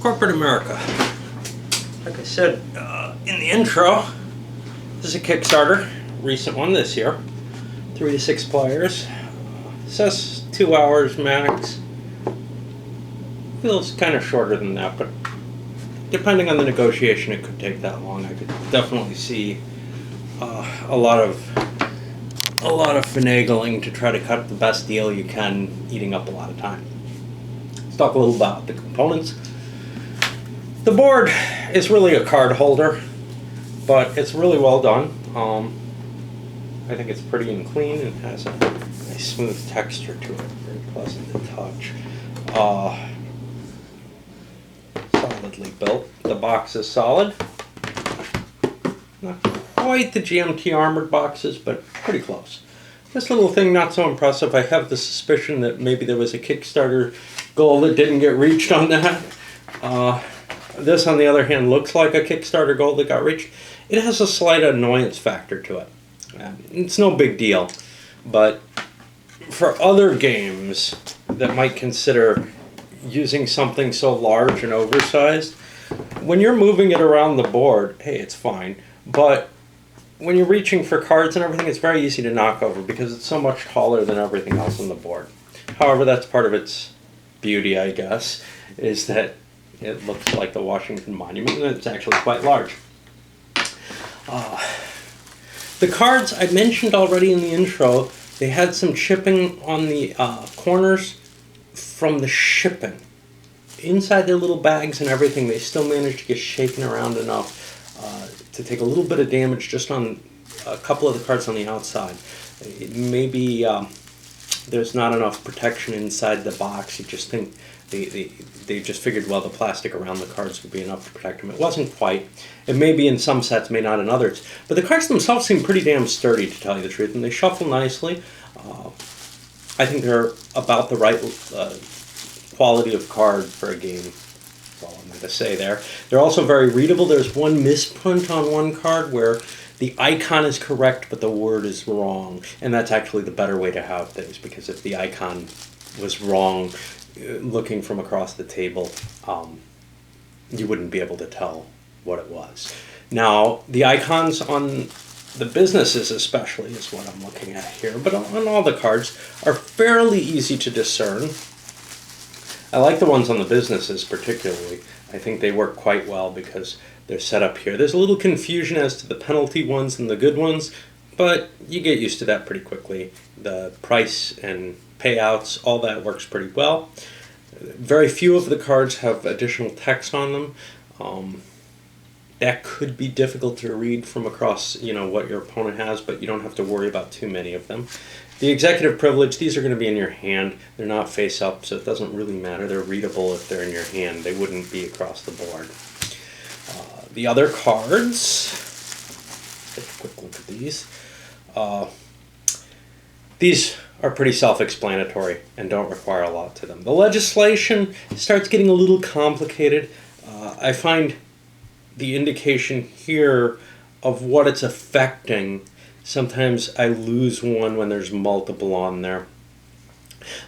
Corporate America. Like I said in the intro, this is a Kickstarter, recent one this year. 3 to 6 players. Says 2 hours max. Feels kind of shorter than that, but depending on the negotiation, it could take that long. I could definitely see a lot of finagling to try to cut the best deal you can, eating up a lot of time. Let's talk a little about the components. The board is really a card holder, but it's really well done. I think it's pretty and clean and has a nice smooth texture to it, very pleasant to touch. Solidly built. The box is solid. Not quite the GMT armored boxes, but pretty close. This little thing, not so impressive. I have the suspicion that maybe there was a Kickstarter goal that didn't get reached on that. This, on the other hand, looks like a Kickstarter goal that got reached. It has a slight annoyance factor to it. It's no big deal, but for other games that might consider using something so large and oversized, when you're moving it around the board, hey, it's fine. But when you're reaching for cards and everything, it's very easy to knock over because it's so much taller than everything else on the board. However, that's part of its beauty, I guess, is that it looks like the Washington Monument, and it's actually quite large. The cards I mentioned already in the intro, they had some chipping on the corners from the shipping. Inside their little bags and everything, they still managed to get shaken around enough to take a little bit of damage just on a couple of the cards on the outside. Maybe there's not enough protection inside the box. You just think they just figured, well, the plastic around the cards would be enough to protect them. It wasn't quite. It may be in some sets, may not in others. But the cards themselves seem pretty damn sturdy, to tell you the truth, and they shuffle nicely. I think they're about the right quality of card for a game. That's all I'm going to say there. They're also very readable. There's one misprint on one card where the icon is correct, but the word is wrong. And that's actually the better way to have things, because if the icon was wrong, looking from across the table, you wouldn't be able to tell what it was. Now, the icons on the businesses especially is what I'm looking at here, but on all the cards are fairly easy to discern. I like the ones on the businesses particularly. I think they work quite well because they're set up here. There's a little confusion as to the penalty ones and the good ones, but you get used to that pretty quickly. The price and payouts, all that works pretty well. Very few of the cards have additional text on them. That could be difficult to read from across, what your opponent has, but you don't have to worry about too many of them. The executive privilege, these are going to be in your hand. They're not face up, so it doesn't really matter. They're readable if they're in your hand. They wouldn't be across the board. The other cards, take a quick look at these. These are pretty self-explanatory and don't require a lot to them. The legislation starts getting a little complicated. I find the indication here of what it's affecting. Sometimes I lose one when there's multiple on there.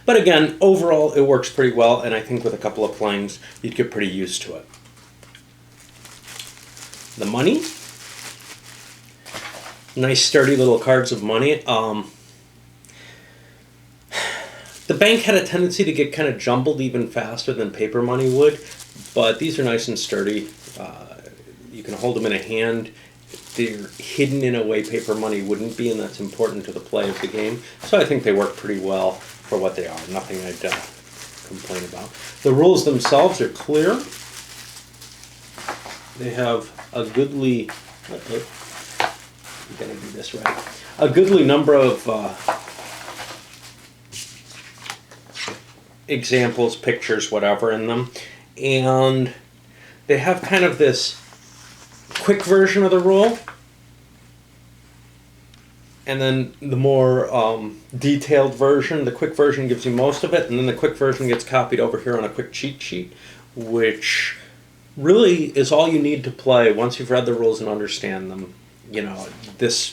But again, overall it works pretty well, and I think with a couple of playings you'd get pretty used to it. The money. Nice sturdy little cards of money. The bank had a tendency to get kind of jumbled even faster than paper money would, but these are nice and sturdy. You can hold them in a hand. They're hidden in a way paper money wouldn't be, and that's important to the play of the game. So I think they work pretty well for what they are. Nothing I'd complain about. The rules themselves are clear. They have a goodly... I'm going to do this right. A goodly number of examples, pictures, whatever in them. And they have kind of this quick version of the rule, and then the more detailed version. The quick version gives you most of it, and then the quick version gets copied over here on a quick cheat sheet, which really is all you need to play. Once you've read the rules and understand them, this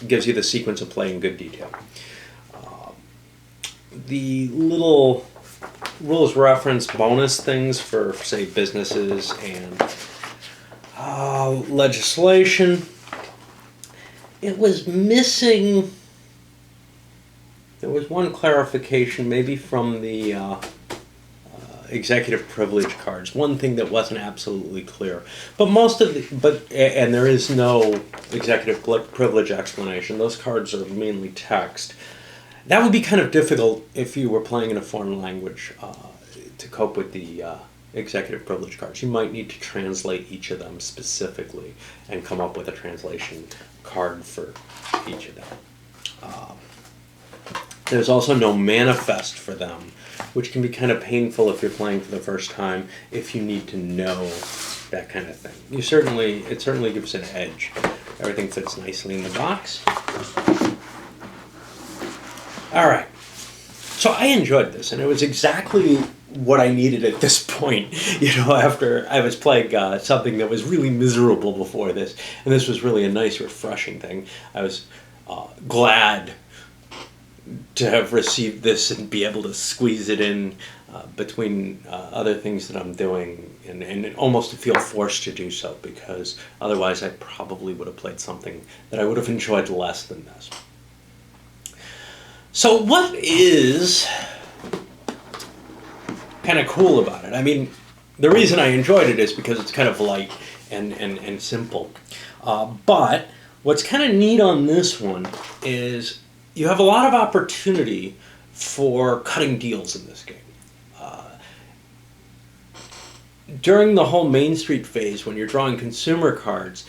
gives you the sequence of play in good detail. The little rules reference bonus things for, say, businesses and legislation. It was missing. There was one clarification, maybe from the executive privilege cards. One thing that wasn't absolutely clear, but and there is no executive privilege explanation. Those cards are mainly text. That would be kind of difficult if you were playing in a foreign language to cope with the executive privilege cards. You might need to translate each of them specifically and come up with a translation card for each of them. There's also no manifest for them, which can be kind of painful if you're playing for the first time, if you need to know that kind of thing. It certainly gives an edge. Everything fits nicely in the box. All right. So I enjoyed this, and it was exactly what I needed at this point, after I was playing something that was really miserable before this, and this was really a nice, refreshing thing. I was glad to have received this and be able to squeeze it in between other things that I'm doing, and almost to feel forced to do so, because otherwise I probably would have played something that I would have enjoyed less than this. So what is kind of cool about it? I mean, the reason I enjoyed it is because it's kind of light and simple. But what's kind of neat on this one is you have a lot of opportunity for cutting deals in this game. During the whole Main Street phase, when you're drawing consumer cards,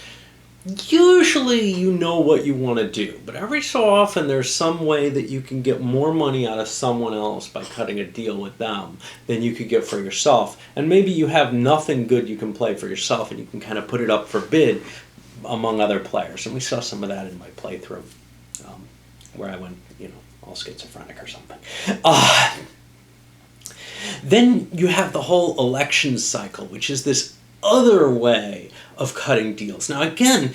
usually you know what you want to do, but every so often there's some way that you can get more money out of someone else by cutting a deal with them than you could get for yourself. And maybe you have nothing good you can play for yourself, and you can kind of put it up for bid among other players. And we saw some of that in my playthrough, where I went, all schizophrenic or something. Then you have the whole election cycle, which is this other way of cutting deals. Now again,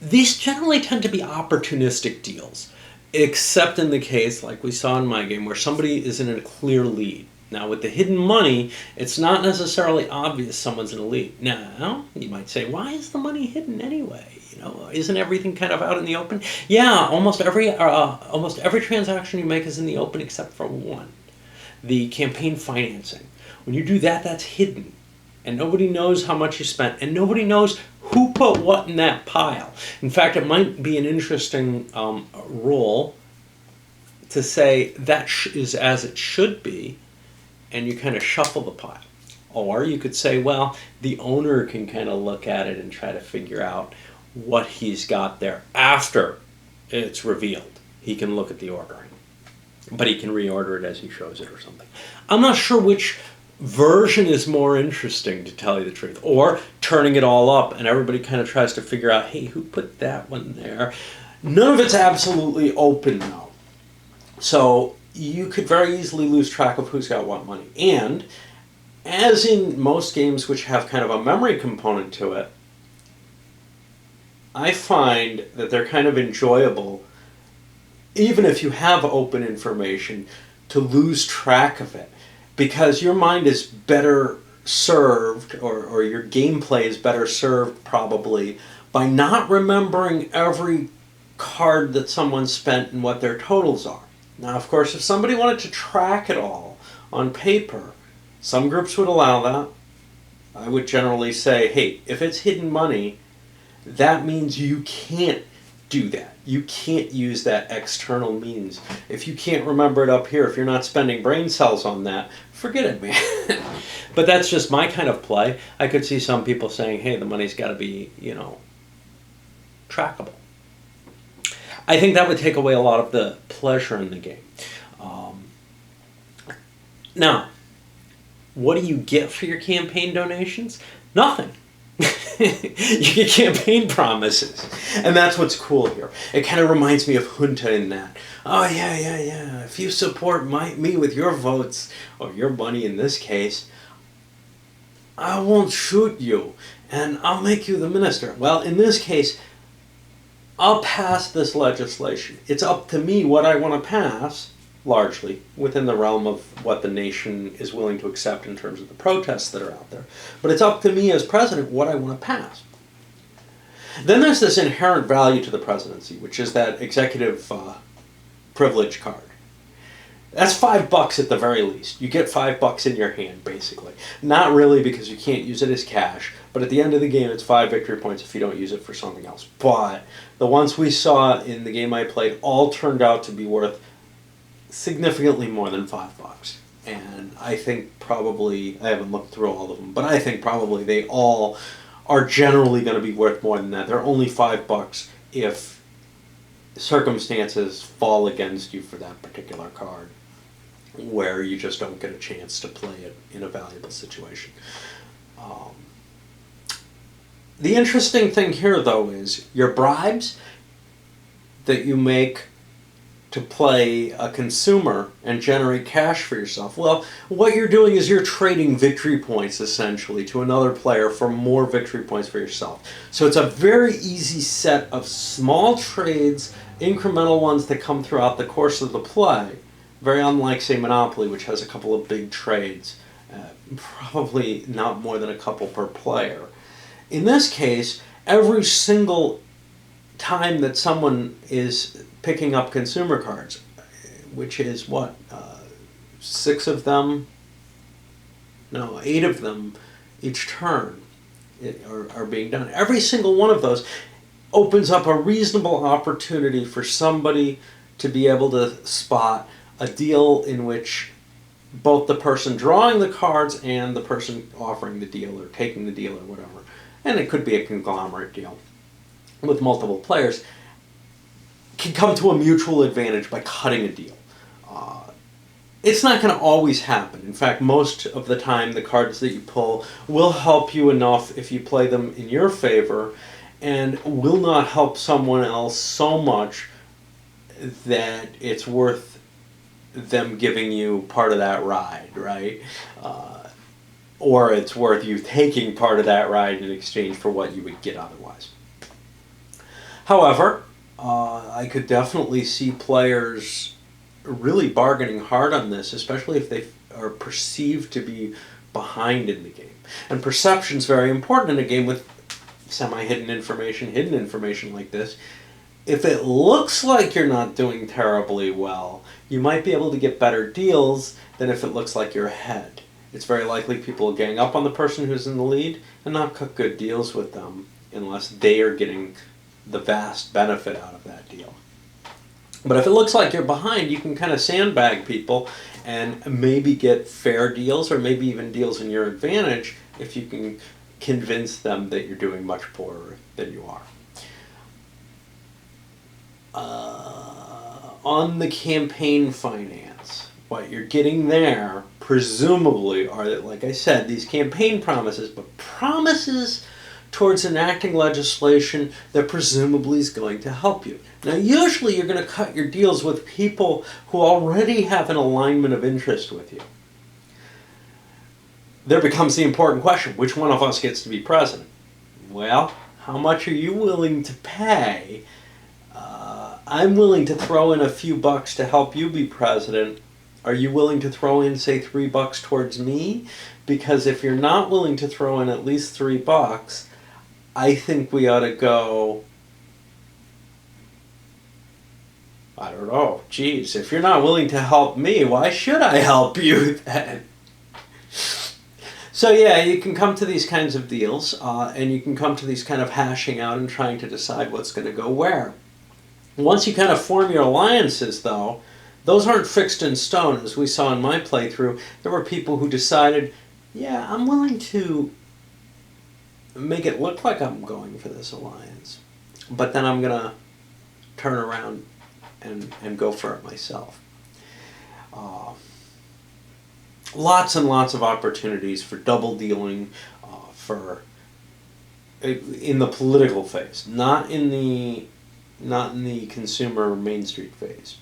these generally tend to be opportunistic deals, except in the case, like we saw in my game, where somebody is in a clear lead. Now with the hidden money, it's not necessarily obvious someone's in a lead. Now, you might say, why is the money hidden anyway? Isn't everything kind of out in the open? Yeah, almost every transaction you make is in the open except for one. The campaign financing. When you do that, that's hidden. And nobody knows how much you spent, and nobody knows who put what in that pile. In fact, it might be an interesting rule to say that is as it should be, and you kind of shuffle the pile. Or you could say, well, the owner can kind of look at it and try to figure out what he's got there after it's revealed. He can look at the ordering, but he can reorder it as he shows it or something. I'm not sure which version is more interesting, to tell you the truth, or turning it all up and everybody kind of tries to figure out, hey, who put that one there? None of it's absolutely open though, so you could very easily lose track of who's got what money. And as in most games which have kind of a memory component to it, I find that they're kind of enjoyable, even if you have open information, to lose track of it. Because your mind is better served, or your gameplay is better served probably, by not remembering every card that someone spent and what their totals are. Now, of course, if somebody wanted to track it all on paper, some groups would allow that. I would generally say, hey, if it's hidden money, that means you can't do that. You can't use that external means. If you can't remember it up here, if you're not spending brain cells on that, forget it, man. But that's just my kind of play. I could see some people saying, hey, the money's got to be, trackable. I think that would take away a lot of the pleasure in the game. Now, what do you get for your campaign donations? Nothing. You get campaign promises, and that's what's cool here. It kind of reminds me of Junta in that. Oh yeah. If you support me with your votes, or your money in this case, I won't shoot you, and I'll make you the minister. Well, in this case, I'll pass this legislation. It's up to me what I want to pass, largely, within the realm of what the nation is willing to accept in terms of the protests that are out there. But it's up to me as president what I want to pass. Then there's this inherent value to the presidency, which is that executive privilege card. That's $5 at the very least. You get $5 in your hand, basically. Not really, because you can't use it as cash, but at the end of the game, it's 5 victory points if you don't use it for something else. But the ones we saw in the game I played all turned out to be worth significantly more than $5. And I think probably, I haven't looked through all of them, but I think probably they all are generally going to be worth more than that. They're only $5 if circumstances fall against you for that particular card, where you just don't get a chance to play it in a valuable situation. The interesting thing here, though, is your bribes that you make to play a consumer and generate cash for yourself. Well, what you're doing is you're trading victory points, essentially, to another player for more victory points for yourself. So it's a very easy set of small trades, incremental ones that come throughout the course of the play, very unlike, say, Monopoly, which has a couple of big trades, probably not more than a couple per player. In this case, every single time that someone is picking up consumer cards, which is what, 6 of them, no, 8 of them each turn are being done. Every single one of those opens up a reasonable opportunity for somebody to be able to spot a deal in which both the person drawing the cards and the person offering the deal or taking the deal or whatever, and it could be a conglomerate deal with multiple players, can come to a mutual advantage by cutting a deal. It's not going to always happen. In fact, most of the time the cards that you pull will help you enough if you play them in your favor, and will not help someone else so much that it's worth them giving you part of that ride, right? Or it's worth you taking part of that ride in exchange for what you would get otherwise. However, I could definitely see players really bargaining hard on this, especially if they are perceived to be behind in the game. And perception is very important in a game with semi-hidden information like this. If it looks like you're not doing terribly well, you might be able to get better deals than if it looks like you're ahead. It's very likely people will gang up on the person who's in the lead and not cut good deals with them unless they are getting the vast benefit out of that deal. But if it looks like you're behind, you can kind of sandbag people and maybe get fair deals or maybe even deals in your advantage if you can convince them that you're doing much poorer than you are. On the campaign finance, what you're getting there, presumably, are, like I said, these campaign promises, but promises towards enacting legislation that presumably is going to help you. Now, usually you're going to cut your deals with people who already have an alignment of interest with you. There becomes the important question, which one of us gets to be president? Well, how much are you willing to pay? I'm willing to throw in a few bucks to help you be president. Are you willing to throw in, say, $3 towards me? Because if you're not willing to throw in at least $3, I think we ought to go, I don't know, geez, if you're not willing to help me, why should I help you then? So yeah, you can come to these kinds of deals, and you can come to these kind of hashing out and trying to decide what's going to go where. Once you kind of form your alliances, though, those aren't fixed in stone. As we saw in my playthrough, there were people who decided, yeah, I'm willing to make it look like I'm going for this alliance, but then I'm going to turn around and go for it myself. Lots and lots of opportunities for double dealing, in the political phase, not in the consumer Main Street phase.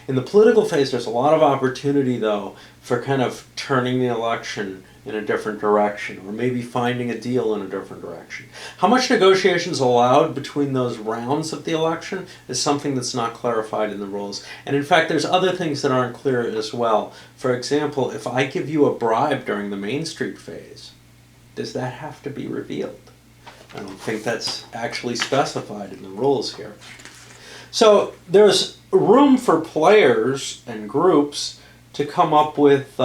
In the political phase, there's a lot of opportunity, though, for kind of turning the election in a different direction, or maybe finding a deal in a different direction. How much negotiation is allowed between those rounds of the election is something that's not clarified in the rules. And in fact, there's other things that aren't clear as well. For example, if I give you a bribe during the Main Street phase, does that have to be revealed? I don't think that's actually specified in the rules here. So there's room for players and groups to come up with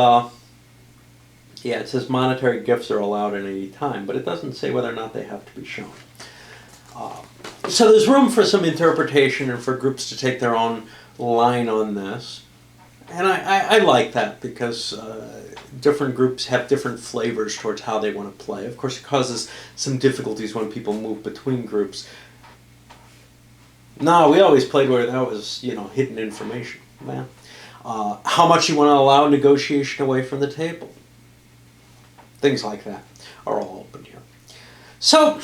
it says monetary gifts are allowed at any time, but it doesn't say whether or not they have to be shown. So there's room for some interpretation and for groups to take their own line on this. And I like that because different groups have different flavors towards how they want to play. Of course, it causes some difficulties when people move between groups. No, we always played where that was, hidden information. Man. How much you want to allow negotiation away from the table. Things like that are all open here. So,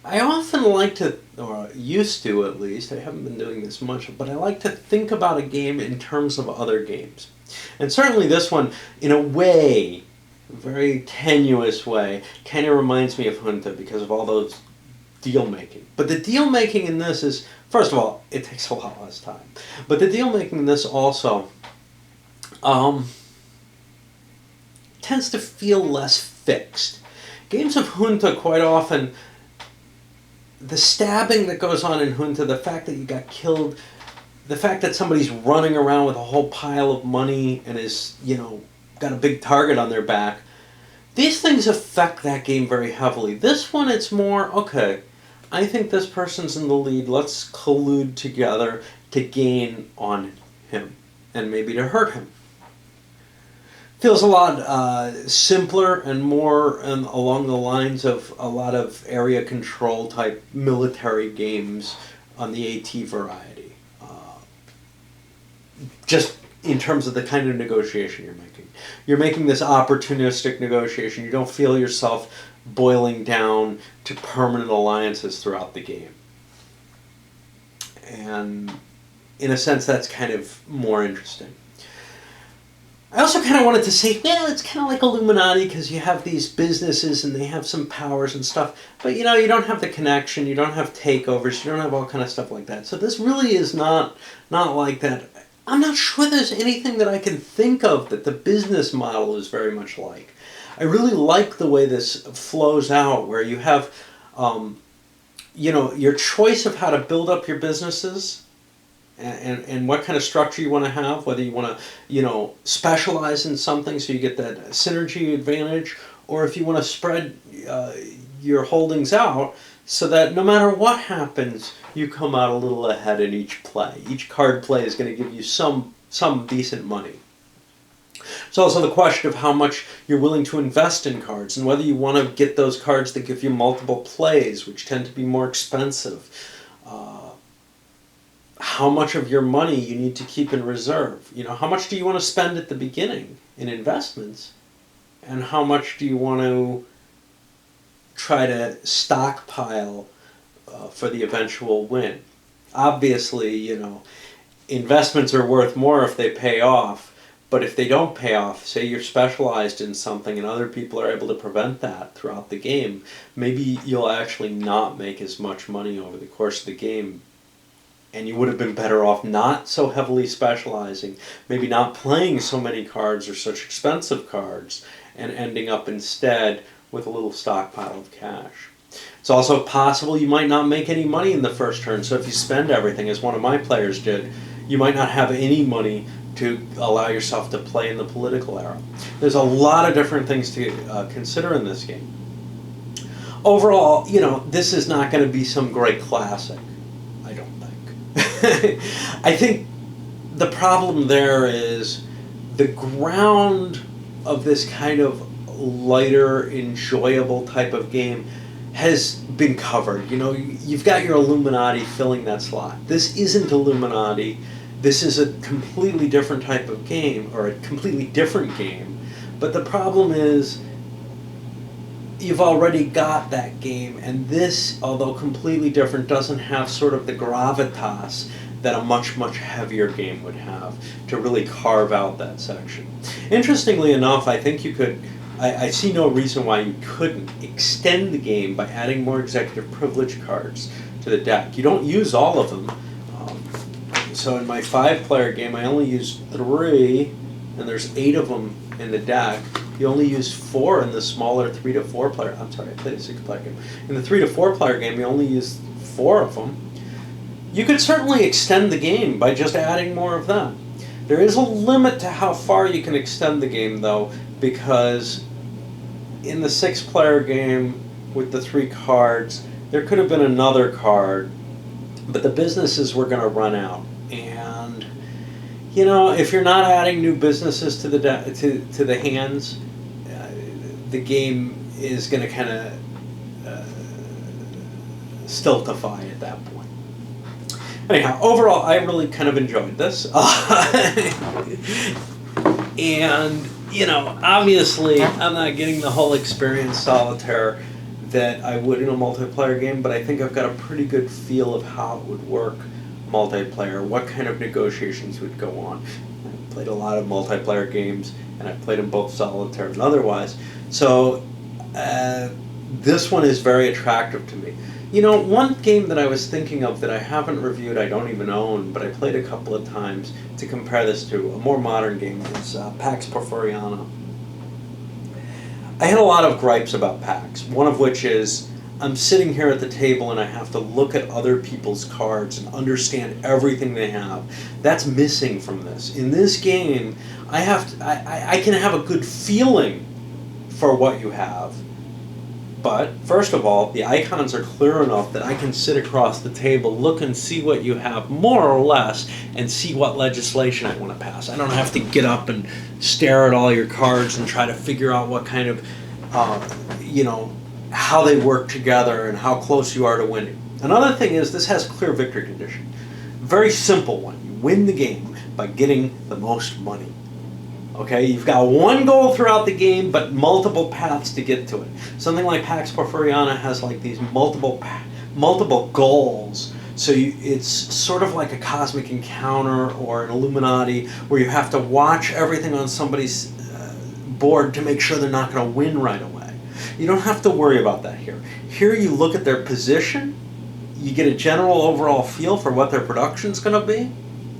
I often like to, or used to at least, I haven't been doing this much, but I like to think about a game in terms of other games. And certainly this one, in a way, a very tenuous way, kind of reminds me of Junta because of all those deal making. But the deal making in this is, first of all, it takes a lot less time. But the deal making in this also tends to feel less fixed. Games of Junta quite often, the stabbing that goes on in Junta, the fact that you got killed, the fact that somebody's running around with a whole pile of money and is, got a big target on their back, these things affect that game very heavily. This one, it's more, okay, I think this person's in the lead, let's collude together to gain on him and maybe to hurt him. Feels a lot simpler and more along the lines of a lot of area control type military games on the AT variety. Just in terms of the kind of negotiation you're making. You're making this opportunistic negotiation. You don't feel yourself boiling down to permanent alliances throughout the game. And in a sense, that's kind of more interesting. I also kind of wanted to say, it's kind of like Illuminati because you have these businesses and they have some powers and stuff, but you don't have the connection, you don't have takeovers, you don't have all kind of stuff like that. So this really is not like that. I'm not sure there's anything that I can think of that the business model is very much like. I really like the way this flows out, where you have, your choice of how to build up your businesses. And what kind of structure you want to have, whether you want to, specialize in something so you get that synergy advantage, or if you want to spread your holdings out so that no matter what happens, you come out a little ahead in each play. Each card play is going to give you some decent money. It's also the question of how much you're willing to invest in cards and whether you want to get those cards that give you multiple plays, which tend to be more expensive. How much of your money you need to keep in reserve. How much do you want to spend at the beginning in investments? And how much do you want to try to stockpile for the eventual win? Obviously, investments are worth more if they pay off. But if they don't pay off, say you're specialized in something and other people are able to prevent that throughout the game, maybe you'll actually not make as much money over the course of the game. And you would have been better off not so heavily specializing, maybe not playing so many cards or such expensive cards, and ending up instead with a little stockpile of cash. It's also possible you might not make any money in the first turn, so if you spend everything, as one of my players did, you might not have any money to allow yourself to play in the political era. There's a lot of different things to consider in this game. Overall, this is not going to be some great classic. I think the problem there is the ground of this kind of lighter, enjoyable type of game has been covered. You've got your Illuminati filling that slot. This isn't Illuminati. This is a completely different type of game, or a completely different game. But the problem is you've already got that game, and this, although completely different, doesn't have sort of the gravitas that a much, much heavier game would have to really carve out that section. Interestingly enough, I think you could, I see no reason why you couldn't extend the game by adding more executive privilege cards to the deck. You don't use all of them. So in my 5-player game, I only use 3, and there's 8 of them in the deck. You only use 4 in the smaller 3 to 4 player. I'm sorry, I played a 6-player game. In the 3 to 4 player game, you only use 4 of them. You could certainly extend the game by just adding more of them. There is a limit to how far you can extend the game, though, because in the 6-player game with the 3 cards, there could have been another card, but the businesses were going to run out. And you know, if you're not adding new businesses to the to the hands, the game is going to kind of stiltify at that point. Anyhow, overall, I really kind of enjoyed this. And, you know, obviously, I'm not getting the whole experience Solitaire that I would in a multiplayer game, but I think I've got a pretty good feel of how it would work multiplayer, what kind of negotiations would go on. I've played a lot of multiplayer games, and I've played them both Solitaire and otherwise. So, this one is very attractive to me. You know, one game that I was thinking of that I haven't reviewed, I don't even own, but I played a couple of times to compare this to, a more modern game, is Pax Porfiriana. I had a lot of gripes about Pax, one of which is I'm sitting here at the table and I have to look at other people's cards and understand everything they have. That's missing from this. In this game, I can have a good feeling for what you have. But, first of all, the icons are clear enough that I can sit across the table, look and see what you have, more or less, and see what legislation I want to pass. I don't have to get up and stare at all your cards and try to figure out what kind of, you know, how they work together and how close you are to winning. Another thing is this has clear victory condition. Very simple one. You win the game by getting the most money. Okay, you've got one goal throughout the game, but multiple paths to get to it. Something like Pax Porfiriana has like these multiple goals. So it's sort of like a cosmic encounter or an Illuminati, where you have to watch everything on somebody's board to make sure they're not going to win right away. You don't have to worry about that here. Here you look at their position, you get a general overall feel for what their production's going to be,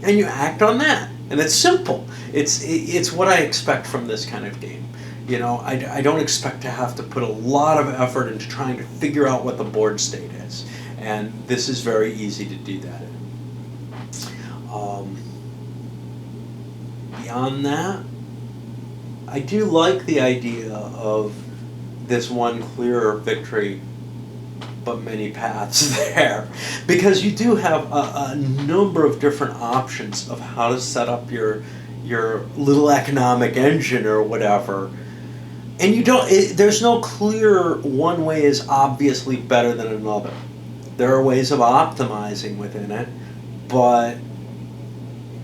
and you act on that. And it's simple. It's what I expect from this kind of game. You know, I don't expect to have to put a lot of effort into trying to figure out what the board state is. And this is very easy to do that in. Beyond that, I do like the idea of this one clear victory but many paths there, because you do have a number of different options of how to set up your little economic engine or whatever, and you don't. There's no clear one way is obviously better than another. There are ways of optimizing within it, but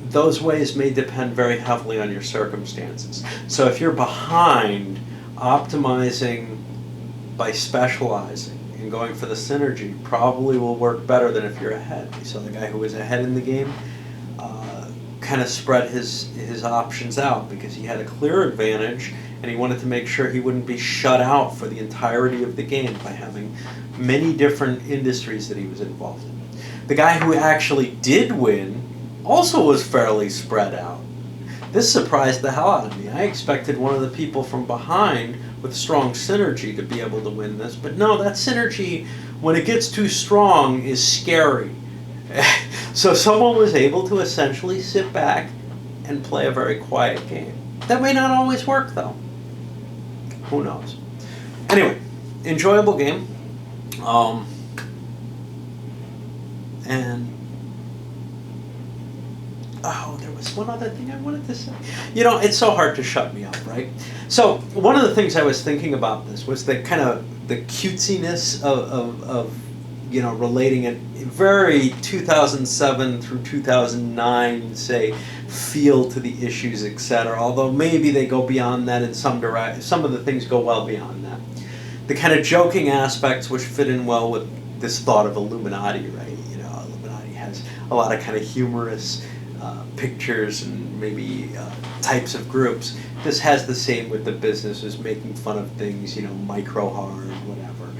those ways may depend very heavily on your circumstances. So if you're behind, optimizing by specializing and going for the synergy probably will work better than if you're ahead. So the guy who was ahead in the game kind of spread his options out because he had a clear advantage and he wanted to make sure he wouldn't be shut out for the entirety of the game by having many different industries that he was involved in. The guy who actually did win also was fairly spread out. This surprised the hell out of me. I expected one of the people from behind with strong synergy to be able to win this, but no, that synergy, when it gets too strong, is scary. So someone was able to essentially sit back and play a very quiet game. That may not always work, though. Who knows? Anyway, enjoyable game. And oh, there was one other thing I wanted to say. You know, it's so hard to shut me up, right? So one of the things I was thinking about this was the kind of the cutesiness of you know, relating it very 2007 through 2009, say, feel to the issues, etc. Although maybe they go beyond that in some direction. Some of the things go well beyond that. The kind of joking aspects which fit in well with this thought of Illuminati, right? You know, Illuminati has a lot of kind of humorous pictures and maybe types of groups. This has the same with the businesses making fun of things, micro hard, whatever.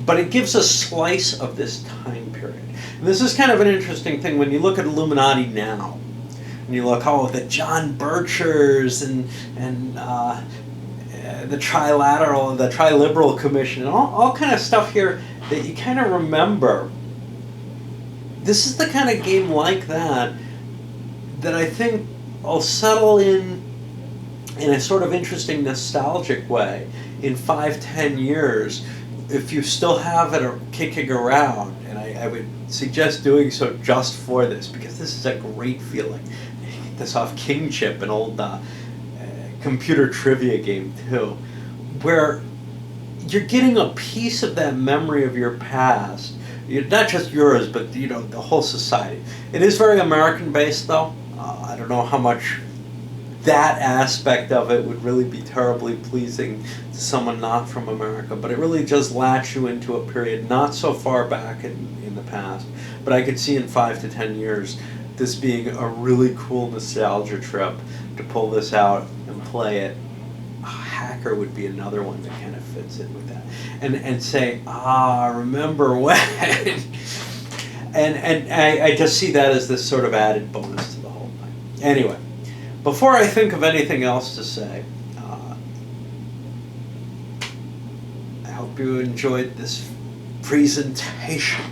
But it gives a slice of this time period. And this is kind of an interesting thing when you look at Illuminati now. And you look, the John Birchers and the Trilateral, the Triliberal Commission, and all kind of stuff here that you kind of remember. This is the kind of game like that I think will settle in a sort of interesting nostalgic way in 5-10 years if you still have it kicking around. And I would suggest doing so just for this, because this is a great feeling. Get this off King Chip, an old computer trivia game too, where you're getting a piece of that memory of your past. Not just yours, but the whole society. It is very American-based, though. I don't know how much that aspect of it would really be terribly pleasing to someone not from America, but it really does latch you into a period not so far back in the past. But I could see in 5 to 10 years this being a really cool nostalgia trip to pull this out and play it. Hacker would be another one that kind of fits in with that. And say, remember when? and I just see that as this sort of added bonus to the whole thing. Anyway, before I think of anything else to say, I hope you enjoyed this presentation.